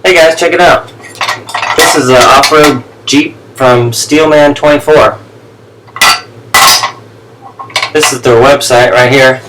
Hey guys, check it out. This is an off-road Jeep from Steelman24. This is their website right here.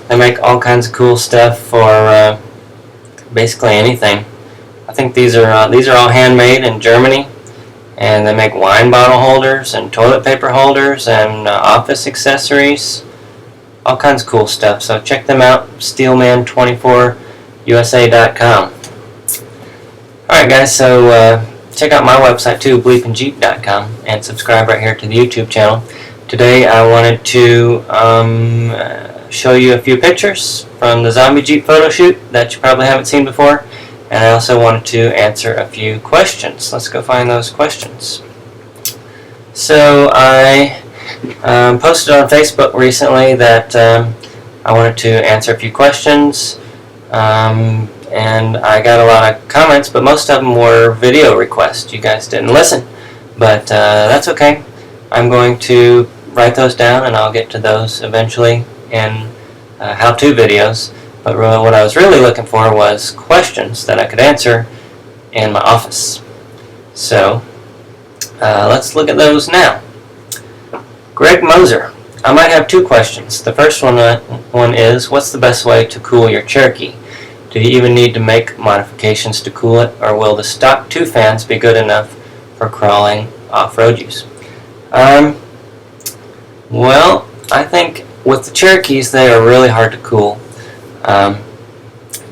They make all kinds of cool stuff for basically anything. I think these are all handmade in Germany, and they make wine bottle holders and toilet paper holders and office accessories. All kinds of cool stuff. So check them out, Steelman24USA.com. Alright guys, so check out my website too, BleepinJeep.com, and subscribe right here to the YouTube channel. Today I wanted to show you a few pictures from the zombie Jeep photo shoot that you probably haven't seen before, and I also wanted to answer a few questions. Let's go find those questions. So I posted on Facebook recently that I wanted to answer a few questions, and I got a lot of comments, but most of them were video requests. You guys didn't listen, but that's okay. I'm going to write those down, and I'll get to those eventually in how-to videos. But what I was really looking for was questions that I could answer in my office. So let's look at those now. Greg Moser, I might have two questions. The first one is, what's the best way to cool your Cherokee? Do you even need to make modifications to cool it, or will the stock 2 fans be good enough for crawling off-road use? Well, I think with the Cherokees, they are really hard to cool.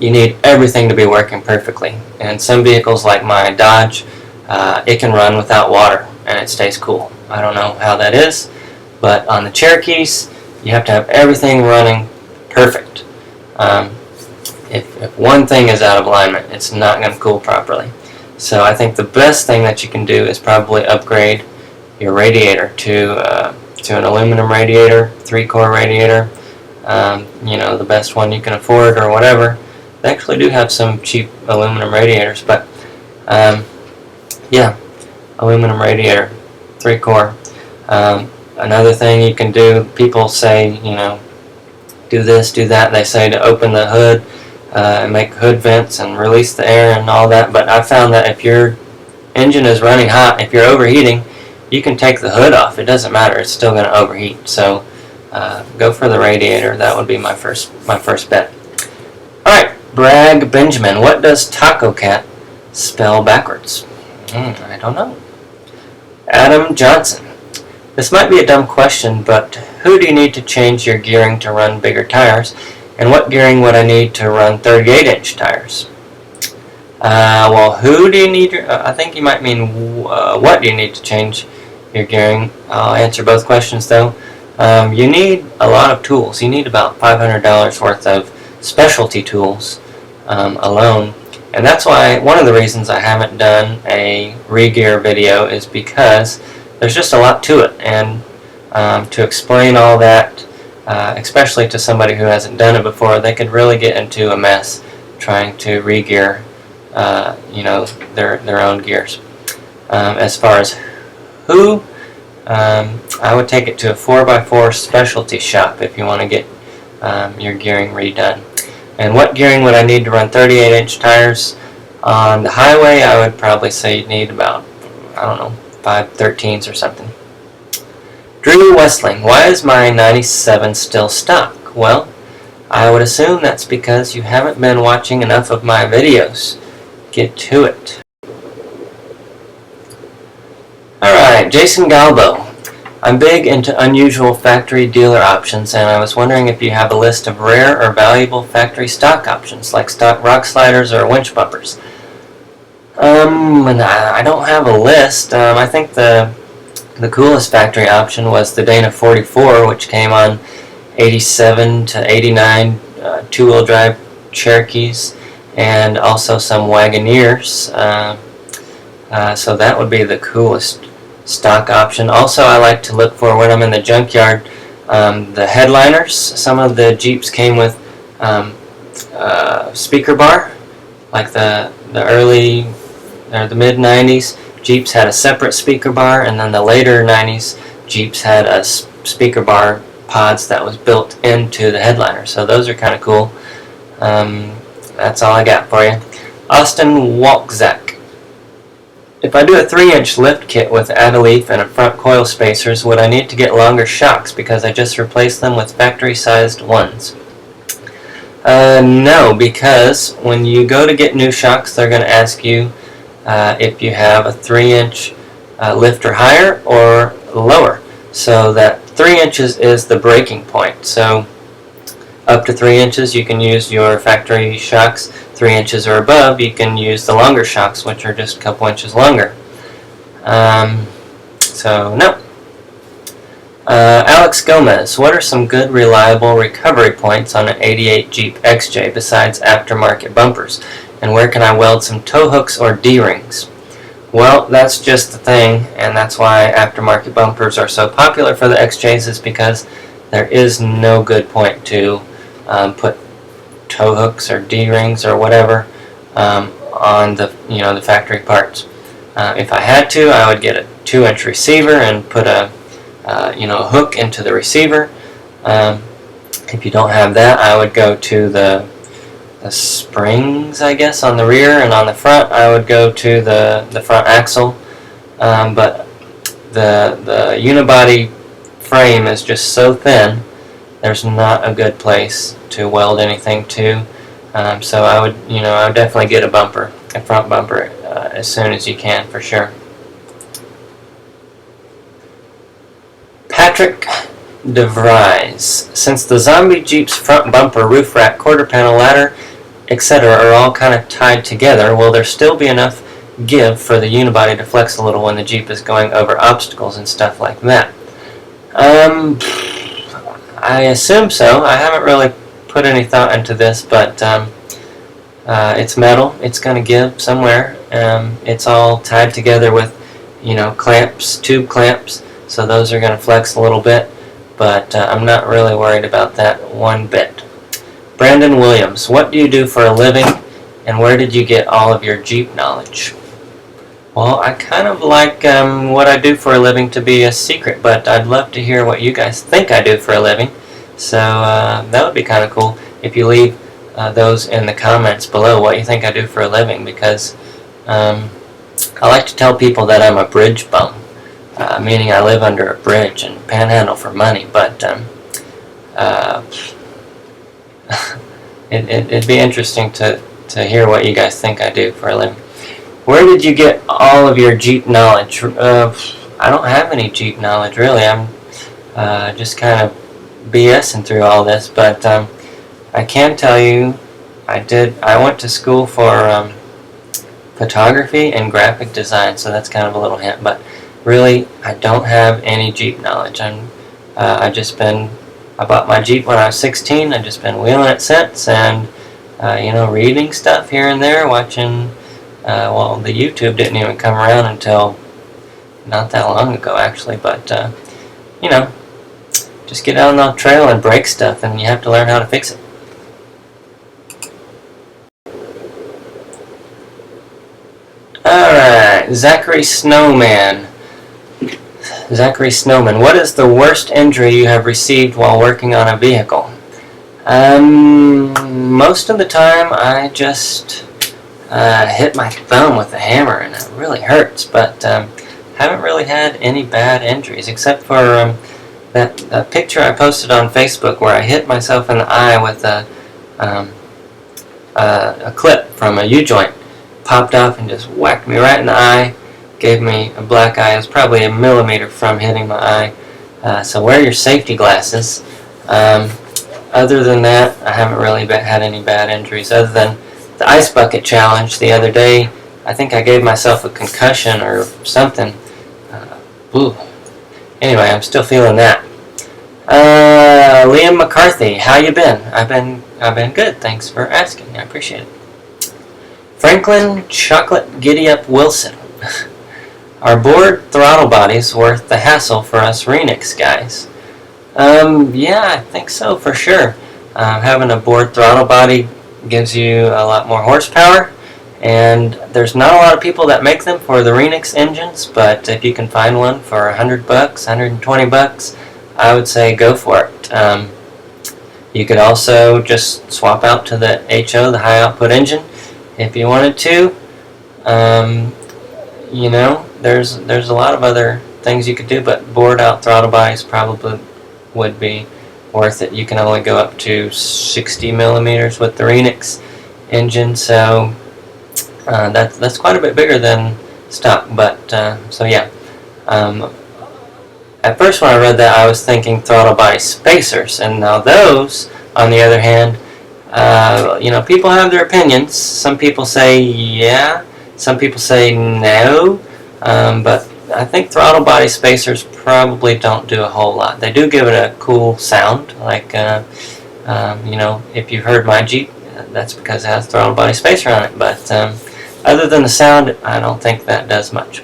You need everything to be working perfectly. And some vehicles like my Dodge, it can run without water and it stays cool. I don't know how that is, but on the Cherokees, you have to have everything running perfect. If one thing is out of alignment, it's not going to cool properly. So I think the best thing that you can do is probably upgrade your radiator to an aluminum radiator, 3-core radiator. You know, the best one you can afford or whatever. They actually do have some cheap aluminum radiators, but yeah, aluminum radiator, 3-core. Another thing you can do, people say, you know, do this, do that. They say to open the hood and make hood vents and release the air and all that, but I found that if your engine is running hot, if you're overheating, you can take the hood off. It doesn't matter, it's still going to overheat. So go for the radiator. That would be my first bet. Alright, Bragg Benjamin, what does Taco Cat spell backwards? I don't know. Adam Johnson, this might be a dumb question, but who do you need to change your gearing to run bigger tires? And what gearing would I need to run 38-inch tires? Well, who do you need? I think you might mean what do you need to change your gearing. I'll answer both questions though. You need a lot of tools. You need about $500 worth of specialty tools alone. And that's why one of the reasons I haven't done a re-gear video is because there's just a lot to it. And to explain all that, especially to somebody who hasn't done it before, they could really get into a mess trying to re-gear you know, their own gears. As far as who, I would take it to a 4x4 specialty shop if you want to get your gearing redone. And what gearing would I need to run 38-inch tires? On the highway, I would probably say you'd need about, I don't know, 5/13s or something. Drew Westling, why is my 97 still stock? Well, I would assume that's because you haven't been watching enough of my videos. Get to it. Alright, Jason Galo. I'm big into unusual factory dealer options, and I was wondering if you have a list of rare or valuable factory stock options, like stock rock sliders or winch bumpers. I don't have a list. I think the coolest factory option was the Dana 44, which came on 87 to 89 two-wheel drive Cherokees, and also some Wagoneers. So that would be the coolest stock option. Also, I like to look for, when I'm in the junkyard, the headliners. Some of the Jeeps came with speaker bar, like the early or the mid 90s Jeeps had a separate speaker bar, and then the later 90s Jeeps had a speaker bar pods that was built into the headliner. So those are kind of cool. That's all I got for you. Austin Walczak. If I do a 3-inch lift kit with add a leaf and a front coil spacers, would I need to get longer shocks because I just replaced them with factory-sized ones? No, because when you go to get new shocks, they're going to ask you if you have a 3-inch lift or higher or lower. So that 3 inches is the breaking point. So up to 3 inches you can use your factory shocks. 3 inches or above you can use the longer shocks, which are just a couple inches longer. So no. Alex Gomez, what are some good reliable recovery points on an 88 Jeep XJ besides aftermarket bumpers? And where can I weld some tow hooks or D-rings? Well, that's just the thing, and that's why aftermarket bumpers are so popular for the XJs, is because there is no good point to put tow hooks or D-rings or whatever on the the factory parts. If I had to, I would get a 2-inch receiver and put a hook into the receiver. If you don't have that, I would go to the springs, I guess, on the rear, and on the front I would go to the front axle. But the unibody frame is just so thin, there's not a good place to weld anything to. So I would definitely get a front bumper, as soon as you can, for sure. Patrick DeVries, since the Zombie Jeep's front bumper, roof rack, quarter panel ladder, etc. are all kind of tied together, will there still be enough give for the unibody to flex a little when the Jeep is going over obstacles and stuff like that? I assume so. I haven't really put any thought into this, but it's metal. It's going to give somewhere. It's all tied together with clamps, tube clamps, so those are going to flex a little bit, but I'm not really worried about that one bit. Brandon Williams, what do you do for a living, and where did you get all of your Jeep knowledge? Well, I kind of like what I do for a living to be a secret, but I'd love to hear what you guys think I do for a living. So that would be kind of cool if you leave those in the comments below, what you think I do for a living, because I like to tell people that I'm a bridge bum, meaning I live under a bridge and panhandle for money, but it'd be interesting to hear what you guys think I do for a living. Where did you get all of your Jeep knowledge? I don't have any Jeep knowledge, really. I'm just kind of BSing through all this, but I can tell you I went to school for photography and graphic design, so that's kind of a little hint, but really I don't have any Jeep knowledge. I bought my Jeep when I was 16. I've just been wheeling it since, and reading stuff here and there, watching. The YouTube didn't even come around until not that long ago, actually. But just get out on the trail and break stuff, and you have to learn how to fix it. Alright, Zachary Snowman. Zachary Snowman, what is the worst injury you have received while working on a vehicle? Most of the time I just hit my thumb with a hammer and it really hurts, but haven't really had any bad injuries, except for that picture I posted on Facebook where I hit myself in the eye with a clip from a U-joint. Popped off and just whacked me right in the eye. Gave me a black eye. It was probably 1 millimeter from hitting my eye. So wear your safety glasses. Other than that, I haven't really had any bad injuries, other than the ice bucket challenge the other day. I think I gave myself a concussion or something. Anyway, I'm still feeling that. Liam McCarthy, how you been? I've been good. Thanks for asking. I appreciate it. Franklin Chocolate Giddy Up Wilson. Are bored throttle bodies worth the hassle for us Renix guys? Yeah, I think so, for sure. Having a bored throttle body gives you a lot more horsepower, and there's not a lot of people that make them for the Renix engines, but if you can find one for $100, $120, I would say go for it. You could also just swap out to the HO, the high output engine, If you wanted to, you know, there's a lot of other things you could do, but bored out throttle bodies probably would be worth it. You can only go up to 60 millimeters with the Renix engine, so that's quite a bit bigger than stock. But so yeah, at first when I read that, I was thinking throttle body spacers, and now those, on the other hand, you know, people have their opinions. Some people say yeah, some people say no, but I think throttle body spacers probably don't do a whole lot. They do give it a cool sound, like you know, if you've heard my Jeep, that's because it has a throttle body spacer on it. But other than the sound, I don't think that does much.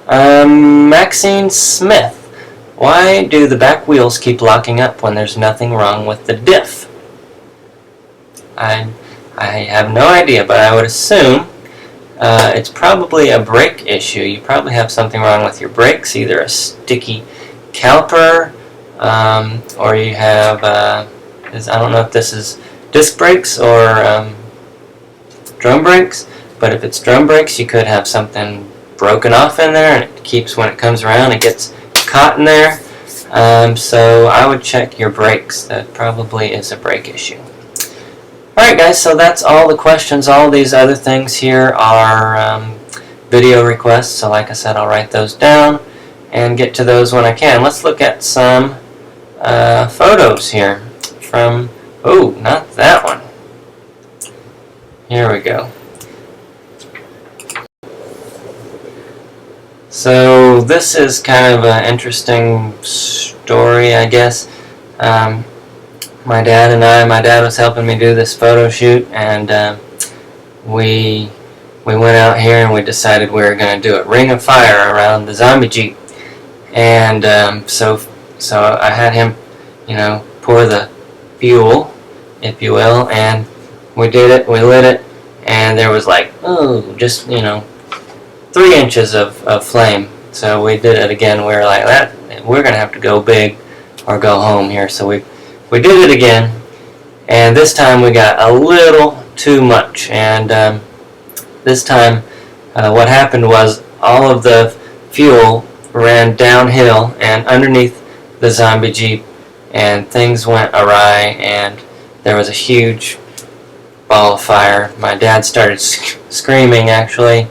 Maxine Smith, why do the back wheels keep locking up when there's nothing wrong with the diff? I have no idea, but I would assume it's probably a brake issue. You probably have something wrong with your brakes, either a sticky caliper, or you have, I don't know if this is disc brakes or drum brakes, but if it's drum brakes, you could have something broken off in there, and it keeps, when it comes around, it gets caught in there. So I would check your brakes. That probably is a brake issue. Alright guys, so that's all the questions. All these other things here are video requests, so like I said, I'll write those down and get to those when I can. Let's look at some photos here from, oh, not that one. Here we go. So this is kind of an interesting story, I guess. My dad was helping me do this photo shoot, and we went out here and we decided we were going to do a ring of fire around the zombie Jeep. And so I had him, you know, pour the fuel, if you will, and we did it, we lit it, and there was like, oh, just, you know, 3 inches of flame. So we did it again. We were like, that, we're going to have to go big or go home here. So we did it again, and this time we got a little too much. And this time what happened was all of the fuel ran downhill and underneath the zombie Jeep, and things went awry, and there was a huge ball of fire. My dad started screaming, actually,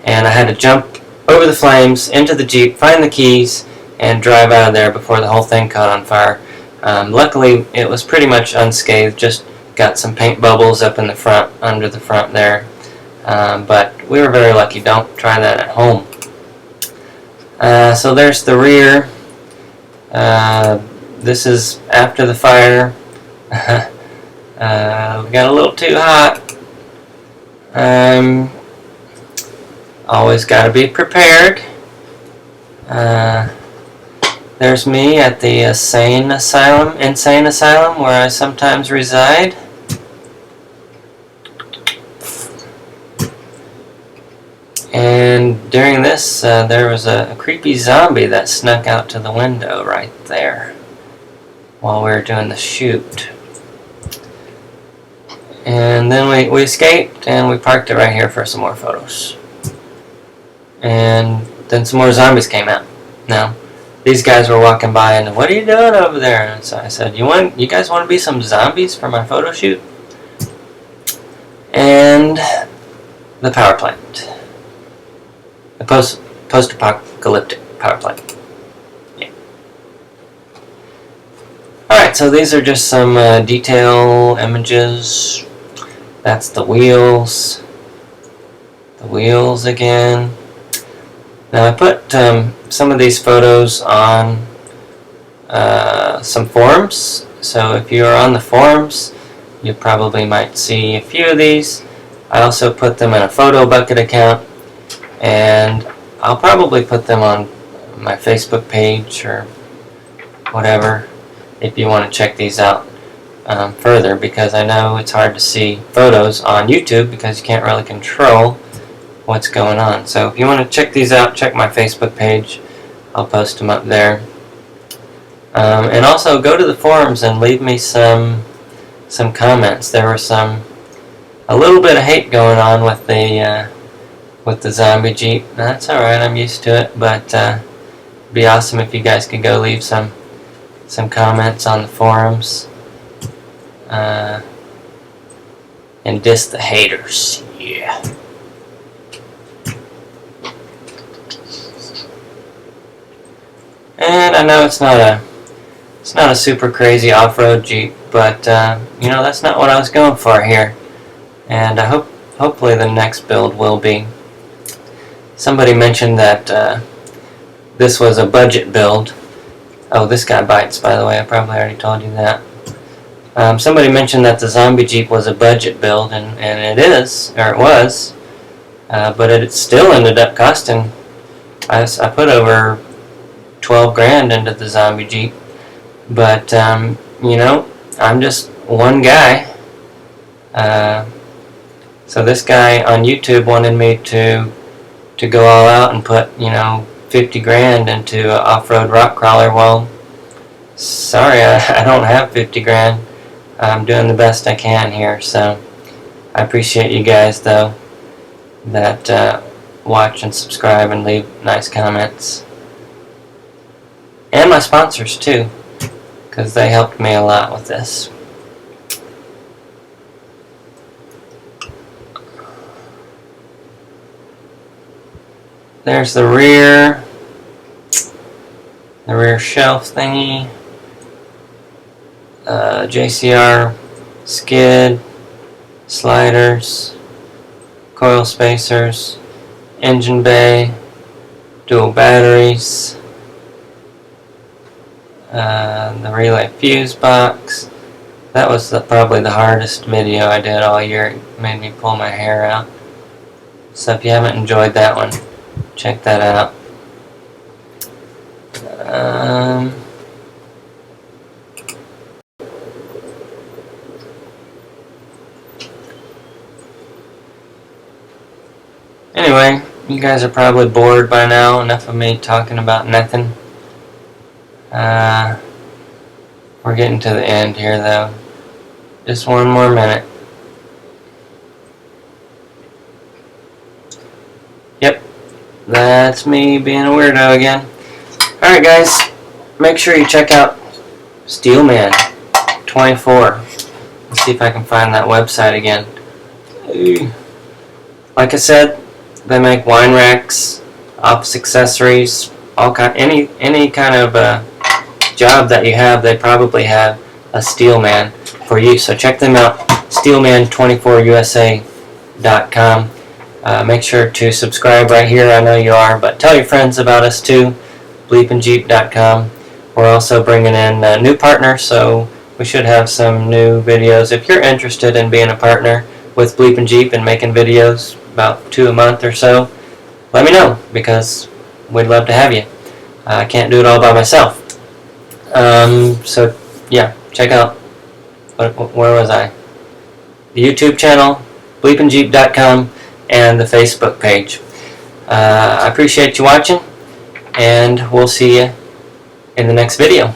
and I had to jump over the flames into the Jeep, find the keys, and drive out of there before the whole thing caught on fire. Luckily, it was pretty much unscathed, just got some paint bubbles up in the front, under the front there. But we were very lucky. Don't try that at home. So there's the rear. This is after the fire. We got a little too hot. Always got to be prepared. There's me at the insane asylum where I sometimes reside. And during this, there was a creepy zombie that snuck out to the window right there while we were doing the shoot. And then we escaped, and we parked it right here for some more photos. And then some more zombies came out. Now, these guys were walking by, and what are you doing over there? And so I said, you guys want to be some zombies for my photo shoot? And the power plant. The post-apocalyptic power plant. Yeah. Alright, so these are just some detail images. That's the wheels. The wheels again. Now I put some of these photos on some forums, so if you are on the forums, you probably might see a few of these. I also put them in a photo bucket account, and I'll probably put them on my Facebook page or whatever if you want to check these out further, because I know it's hard to see photos on YouTube because you can't really control what's going on. So if you want to check these out, check my Facebook page. I'll post them up there. And also go to the forums and leave me some comments. There were some a little bit of hate going on with the zombie Jeep. That's alright, I'm used to it, but it'd be awesome if you guys could go leave some comments on the forums and diss the haters. Yeah. And I know it's not a super crazy off-road Jeep, but you know, that's not what I was going for here. And I hopefully the next build will be. Somebody mentioned that this was a budget build. Oh, this guy bites, by the way. I probably already told you that. Somebody mentioned that the zombie Jeep was a budget build, and it is, or it was, but it still ended up costing. I put over 12 grand into the zombie Jeep, but you know, I'm just one guy. So this guy on YouTube wanted me to go all out and put, you know, 50 grand into an off-road rock crawler. Well, sorry, I don't have 50 grand. I'm doing the best I can here, so I appreciate you guys, though, that watch and subscribe and leave nice comments. And my sponsors, too, because they helped me a lot with this. There's the rear shelf thingy, JCR skid, sliders, coil spacers, engine bay, dual batteries, the relay fuse box. That was probably the hardest video I did all year. It made me pull my hair out. So if you haven't enjoyed that one, check that out. Anyway, you guys are probably bored by now. Enough of me talking about nothing. We're getting to the end here, though. Just one more minute. Yep, that's me being a weirdo again. Alright guys, make sure you check out Steelman 24. Let's see if I can find that website again. Like I said, they make wine racks, office accessories, any kind of job that you have, they probably have a Steelman for you. So check them out, steelman24usa.com. Make sure to subscribe right here. I know you are, but tell your friends about us too. BleepinJeep.com. We're also bringing in a new partner, so we should have some new videos. If you're interested in being a partner with BleepinJeep and making videos about 2 a month or so, let me know, because we'd love to have you. I can't do it all by myself. So yeah, check out, where was I? The YouTube channel, BleepinJeep.com, and the Facebook page. I appreciate you watching, and we'll see you in the next video.